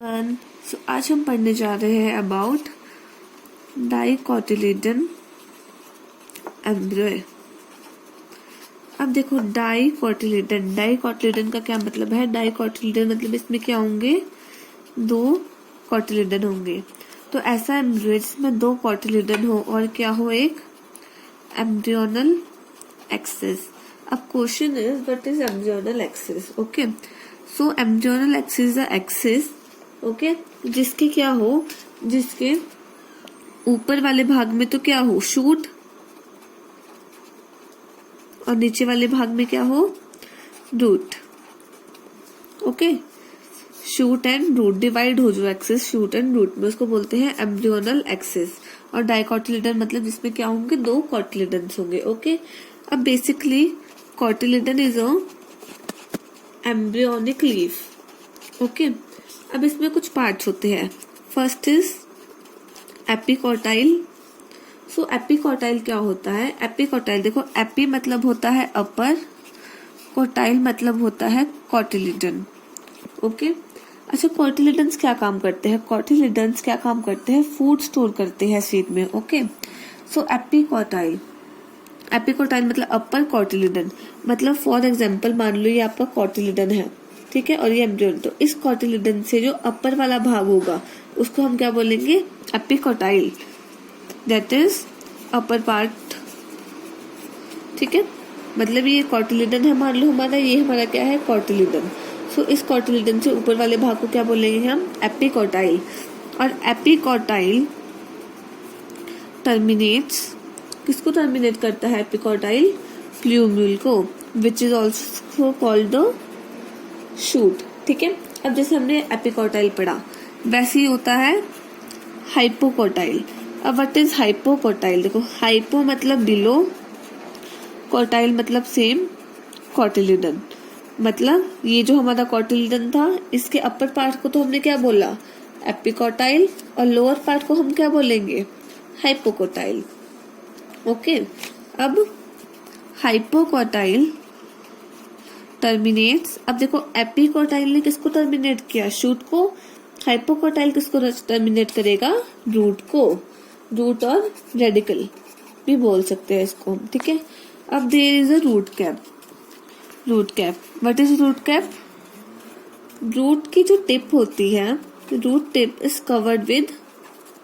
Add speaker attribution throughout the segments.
Speaker 1: सो आज हम पढ़ने जा रहे हैं अबाउट डाइकोटिलेडन एम्ब्रियो। अब देखो डाइकोटिलेडन का क्या मतलब है। डाइकोटिलेडन मतलब इसमें क्या होंगे, दो कोटिलेडन होंगे। तो ऐसा एम्ब्रियो जिसमें दो कोटिलेडन हो और क्या हो, एक एम्ब्रियोनल एक्सिस। अब question is what is embryonal axis. Okay, so embryonal axis the axis, okay, जिसके क्या हो, जिसके ऊपर वाले भाग में तो क्या हो, शूट, और नीचे वाले भाग में क्या हो, root. Okay, shoot and root divide हो जो एक्सिस शूट एंड रूट में, उसको बोलते हैं एम्ब्रियोनल एक्सिस। और डाइकोटिलेडन मतलब जिसमें क्या होंगे, दो कोटिलेडन होंगे। ओके, अब basically cotyledon is a embryonic leaf. Okay, अब इसमें कुछ पार्ट्स होते हैं। First is epicotyl. So epicotyl क्या होता है, एपिकोटाइल देखो, एपी मतलब होता है अपर, कोटाइल मतलब होता है कोटिलेडन। ओके, अच्छा, कोटिलेडन्स क्या काम करते हैं, कोटिलेडन्स क्या काम करते हैं, फूड स्टोर करते हैं शरीर में। ओके, सो एपिकोटाइल, एपिकोटाइल मतलब अपर कोटिलेडन, मतलब फॉर एग्जांपल मान लो ये आपका कोटिलेडन है, ठीक है, और ये एम्ब्रियोन। तो इस कोटिलेडन से जो अपर वाला भाग होगा उसको हम क्या बोलेंगे, epicotyl, that is upper part. ठीक है, मतलब ये कोटिलेडन है, मान लो हमारा, ये हमारा क्या है, कोटिलेडन। सो इस कोटिलेडन से ऊपर वाले भाग को क्या बोलेंगे हम, एपिकोटाइल। और एपिकोटाइल टर्मिनेट्स, किसको टर्मिनेट करता है एपिकोटाइल, प्लूम्यूल को, which is also called the shoot. ठीक है, अब जैसे हमने एपिकोटाइल पढ़ा वैसे ही होता है हाइपोकोटाइल। अब व्हाट इज हाइपोकोटाइल, देखो, हाइपो मतलब बिलो, कोटाइल मतलब सेम, कोटिलेडन मतलब ये जो हमारा कोटिलेडन था इसके अपर पार्ट को तो हमने क्या बोला, एपिकोटाइल, और लोअर पार्ट को हम क्या बोलेंगे, हाइपोकोटाइल। ओके, अब हाइपोकोटाइल टर्मिनेट्स, अब देखो एपिकोटाइल ने किसको टर्मिनेट किया, शूट को, हाइपोकोटाइल किसको टर्मिनेट करेगा, रूट को, रूट और रेडिकल भी बोल सकते हैं इसको हम। ठीक है, अब there is a root cap. Root cap, what is root cap, root की जो टिप होती है, root tip is covered with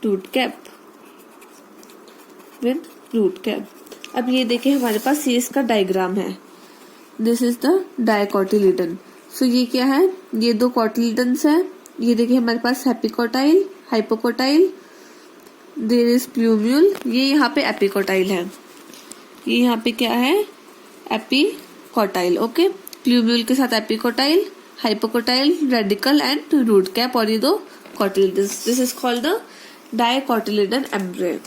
Speaker 1: root cap, with root cap. अब ये देखिए हमारे पास ये इसका डायग्राम है, दिस इज द डाइकोटिलेडन। सो ये क्या है, ये दो कोटिलेडन्स है, ये देखिए हमारे पास epicotyl, hypocotyl, there is plumule, ये यहाँ पे एपिकोटाइल है, ये यहाँ पे क्या है, एपिकोटाइल। ओके, प्लूम्यूल के साथ epicotyl, hypocotyl, radicle and root cap, और ये दो cotyledons, this is called the dicotyledon embryo.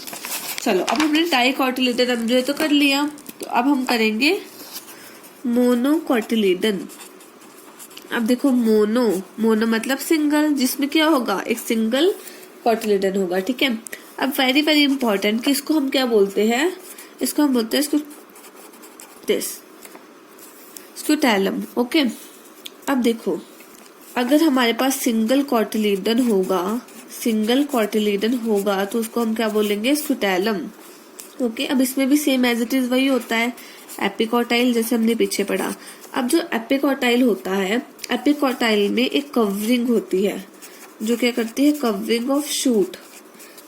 Speaker 1: चलो, अब हमने डाइकोटिलेडन एम्ब्रियो तो कर लिया, तो अब हम करेंगे मोनोकोटिलेडन। अब देखो, मोनो मतलब सिंगल, जिसमें क्या होगा, एक सिंगल कोटिलेडन होगा। ठीक है, अब वेरी वेरी इंपॉर्टेंट कि इसको हम क्या बोलते हैं, इसको हम बोलते हैं स्क्यूटैलम। ओके, अब देखो, अगर हमारे पास सिंगल कोटिलेडन होगा तो उसको हम क्या बोलेंगे, स्क्यूटैलम। ओके, अब इसमें भी सेम एज इट इज वही होता है, एपिकोटाइल जैसे हमने पीछे पढ़ा। अब जो एपिकोटाइल होता है, एपिकोटाइल में एक कवरिंग होती है जो क्या करती है, कवरिंग ऑफ शूट,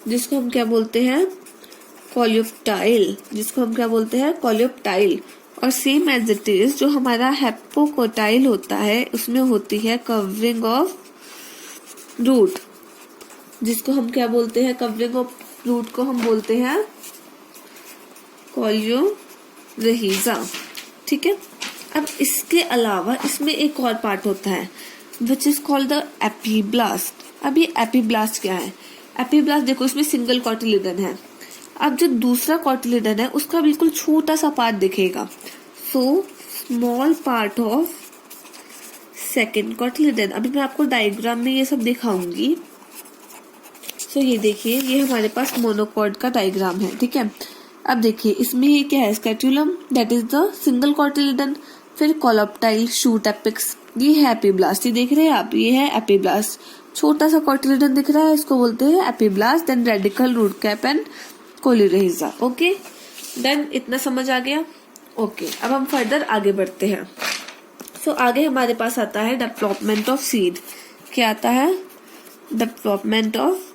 Speaker 1: जिसको हम क्या बोलते हैं, कोलियोप्टाइल, और सेम एज इट इज जो हमारा हाइपोकोटाइल होता है उसमें होती है कवरिंग ऑफ रूट, जिसको हम क्या बोलते हैं, कवरिंग ऑफ रूट को हम बोलते हैं कोलियोरहिजा। ठीक है, अब इसके अलावा इसमें एक और पार्ट होता है which is called the epiblast. अब ये एपीब्लास्ट क्या है, एपीब्लास्ट देखो, इसमें सिंगल कोटिलेडन है। अब जो दूसरा कोटिलेडन है उसका बिल्कुल छोटा सा पार्ट दिखेगा, so small part of second cotyledon. अभी मैं आपको डायग्राम में ये सब दिखाऊंगी। सो ये देखिए, ये हमारे पास मोनोकॉट का डायग्राम है। ठीक है, अब देखिए इसमें ये क्या है, scutellum, that is the single cotyledon, फिर कोलियोप्टाइल, शूट, एपिक्स, ये है एपीब्लास्ट, ये देख रहे हैं आप, ये है एपीब्लास्ट छोटा सा कॉटिलिडन दिख रहा है, इसको बोलते हैं epiblast, then radicle, root cap and coleorhiza. Okay then इतना समझ आ गया। ओके अब हम फर्दर आगे बढ़ते हैं। सो आगे हमारे पास आता है डेवलपमेंट ऑफ सीड। क्या आता है? Development of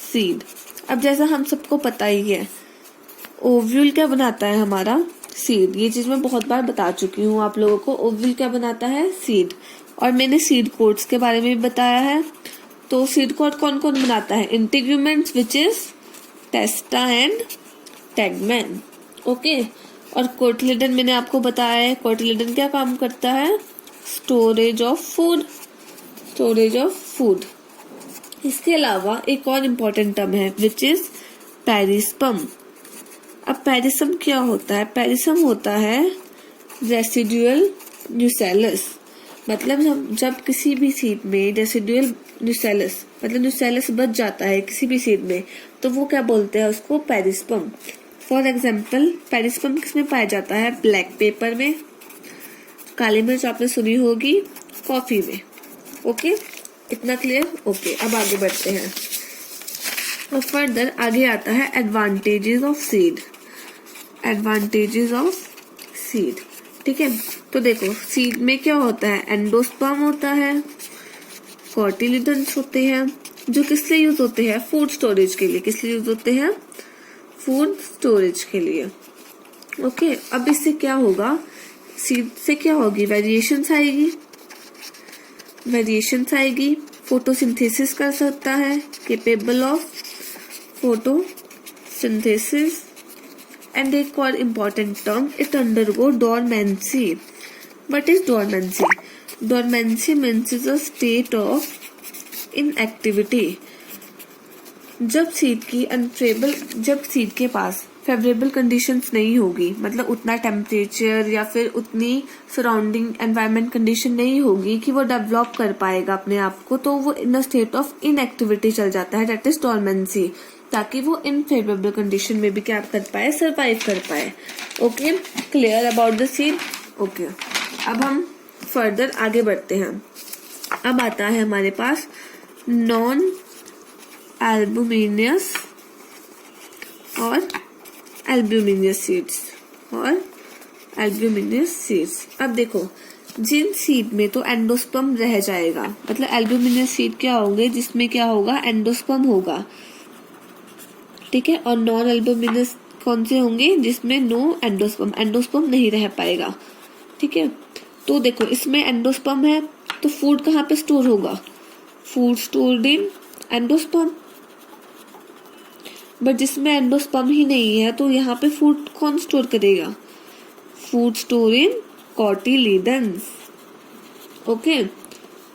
Speaker 1: seed. अब जैसा हम सबको पता ही है, ओव्यूल क्या बनाता है हमारा? सीड। ये चीज मैं बहुत बार बता चुकी हूँ आप लोगों को। ओव्यूल क्या बनाता है? सीड। और मैंने सीड कोड्स के बारे में भी बताया है। तो सीड कोड कौन कौन बनाता है? Integuments which is टेस्टा and tegmen. Okay और कोटिलिडन मैंने आपको बताया है। कोटिलिडन क्या काम करता है? Storage of food. Storage of food. इसके अलावा एक और इम्पोर्टेंट टर्म है विच इज पेरिस्पर्म। अब पेरिस्पर्म क्या होता है? पेरिस्पर्म होता है रेसिडुअल न्यूसेलस। मतलब जब किसी भी सीड में रेसिडुअल न्यूसेलस मतलब न्यूसेलस बच जाता है किसी भी सीड में, तो वो क्या बोलते हैं उसको? पेरिस्पर्म। फॉर एग्जाम्पल पेरिस्पर्म किसमें पाया जाता है? ब्लैक पेपर में, काली मिर्च आपने सुनी होगी, कॉफी में। ओके इतना क्लियर? ओके अब आगे बढ़ते हैं। और फर्दर आगे आता है advantages of seed. Advantages of seed. ठीक है तो देखो सीड में क्या होता है? एंडोस्पर्म होता है, कोटिलिडन्स होते हैं जो किस लिए यूज होते हैं? फूड स्टोरेज के लिए। किस लिए यूज होते हैं? फूड स्टोरेज के लिए। ओके अब इससे क्या होगा? सीड से क्या होगी? वेरिएशंस आएगी। वेरिएशंस आएगी, फोटोसिंथेसिस कर सकता है, केपेबल ऑफ फोटोसिंथेसिस। एंड एक और important term, it undergo dormancy. What is dormancy? Dormancy means is a state of inactivity. जब सीड के पास फेवरेबल कंडीशंस नहीं होगी, मतलब उतना टेम्परेचर या फिर उतनी सराउंडिंग एनवायरनमेंट कंडीशन नहीं होगी कि वो डेवलप कर पाएगा अपने आप को, तो वो इन अ स्टेट ऑफ इनएक्टिविटी चल जाता है, दैट इज डोरमेंसी, ताकि वो इन फेवरेबल कंडीशन में भी क्या कर पाए? सरवाइव कर पाए। Okay clear about the seed? Okay अब हम फर्दर आगे बढ़ते हैं। अब आता है हमारे पास नॉन एल्बुमिनियस और एल्ब्यूमिनियस सीड्स अब देखो जिन सीड में तो एंडोस्पर्म रह जाएगा, मतलब एल्ब्यूमिनियस सीड क्या होंगे? जिसमें क्या होगा? एंडोस्पर्म होगा। ठीक है और नॉन एल्ब्यूमिनियस कौन से होंगे? जिसमें नो एंडोस्पर्म नहीं रह पाएगा। ठीक है तो देखो इसमें एंडोस्पर्म है तो फूड कहाँ पे स्टोर होगा? Food stored in endosperm. But जिसमें एंडोस्पर्म ही नहीं है तो यहाँ पे फूड कौन स्टोर करेगा? Food store in cotyledons. Okay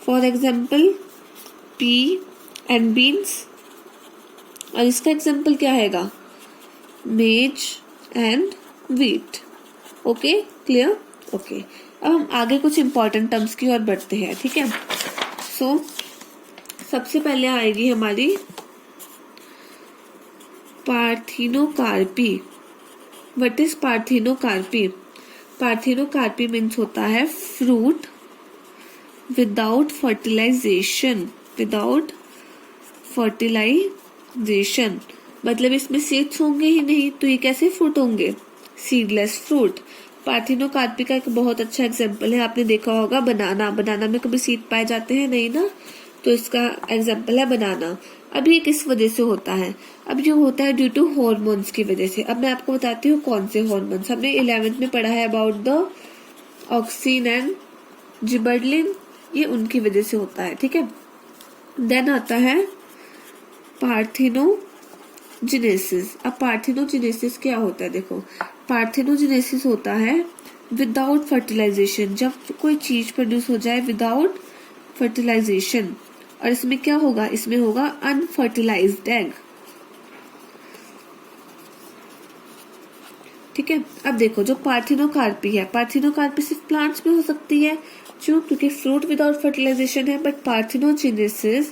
Speaker 1: for example P and beans. और इसका एग्जाम्पल क्या हैगा? मेज and wheat. Okay clear? Okay अब हम आगे कुछ इंपॉर्टेंट टर्म्स की ओर बढ़ते हैं। ठीक है सो सबसे पहले आएगी हमारी parthenocarpy. What is parthenocarpy? Parthenocarpy means होता है fruit without fertilisation. Without fertilisation मतलब इसमें सीड्स होंगे ही नहीं, तो ये कैसे फ्रूट होंगे? Seedless fruit. पार्थिनोकार्पी का एक बहुत अच्छा एग्जाम्पल है, आपने देखा होगा बनाना। बनाना में कभी सीड पाए जाते हैं नहीं ना, तो इसका एग्जाम्पल है बनाना। अब ये किस वजह से होता है? अब ये होता है ड्यू टू हॉर्मोन्स की वजह से। अब मैं आपको बताती हूँ कौन से हॉर्मोन्स। हमने 11th में पढ़ा है अबाउट द ऑक्सिन एंड जिबर्लिन, ये उनकी वजह से होता है। ठीक है देन आता है पार्थिनोजेनेसिस। अब पार्थिनोजेनेसिस क्या होता है? देखो पार्थिनोजेनेसिस होता है विदाउट फर्टिलाइजेशन, जब कोई चीज प्रोड्यूस हो जाए विदाउट फर्टिलाइजेशन। और इसमें क्या होगा? इसमें होगा अनफर्टिलाइज्ड एग। ठीक है अब देखो जो पार्थिनोकार्पी है, पार्थिनोकार्पी सिर्फ प्लांट्स में हो सकती है। क्यों? क्योंकि फ्रूट विदाउट फर्टिलाइजेशन है। बट पार्थिनोजेनेसिस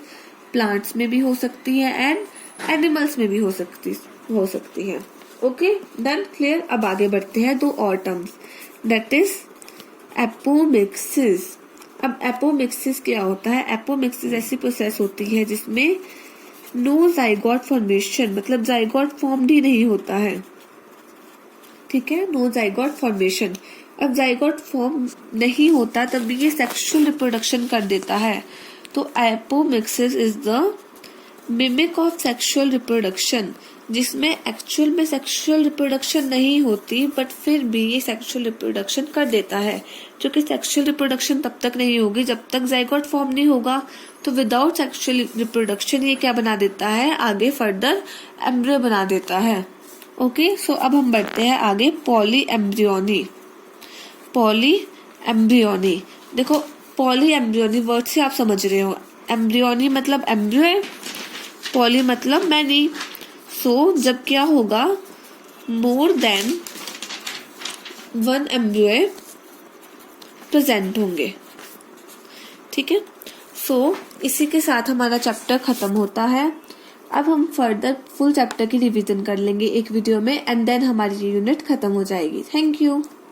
Speaker 1: प्लांट्स में भी हो सकती है एंड एनिमल्स में भी हो सकती है। Okay done clear? अब आगे बढ़ते हैं दो और टर्म्स, दैट इज एपोमिक्सिस। अब एपोमिक्सिस क्या होता है? एपोमिक्सिस ऐसी प्रोसेस होती है जिसमें नो जाइगोट फॉर्मेशन, मतलब जाइगोट फॉर्म ही नहीं होता है, ठीक है, नो जाइगोट फॉर्मेशन। अब जाइगोट फॉर्म नहीं होता तब ये सेक्सुअल रिप्रोडक्शन कर देता है। तो apomixis is the mimic of sexual reproduction, जिसमें एक्चुअल में सेक्सुअल रिप्रोडक्शन नहीं होती बट फिर भी ये सेक्सुअल रिप्रोडक्शन कर देता है। क्योंकि सेक्सुअल रिप्रोडक्शन तब तक नहीं होगी जब तक जाइगोट फॉर्म नहीं होगा। तो विदाउट सेक्सुअल रिप्रोडक्शन ये क्या बना देता है? आगे फर्दर एम्ब्रियो बना देता है। ओके, सो अब हम बढ़ते हैं आगे। Poly embryony. पॉली एम्ब्रियोनी, देखो पॉली एम्ब्रियोनी वर्ड से आप समझ रहे हो, एम्ब्रियोनी मतलब एम्ब्रियो है, पॉली मतलब मैनी। सो जब क्या होगा, more than one embryo present होंगे, ठीक है। सो इसी के साथ हमारा चैप्टर खत्म होता है। अब हम फर्दर फुल चैप्टर की रिवीजन कर लेंगे एक वीडियो में, एंड देन हमारी यूनिट खत्म हो जाएगी। Thank you.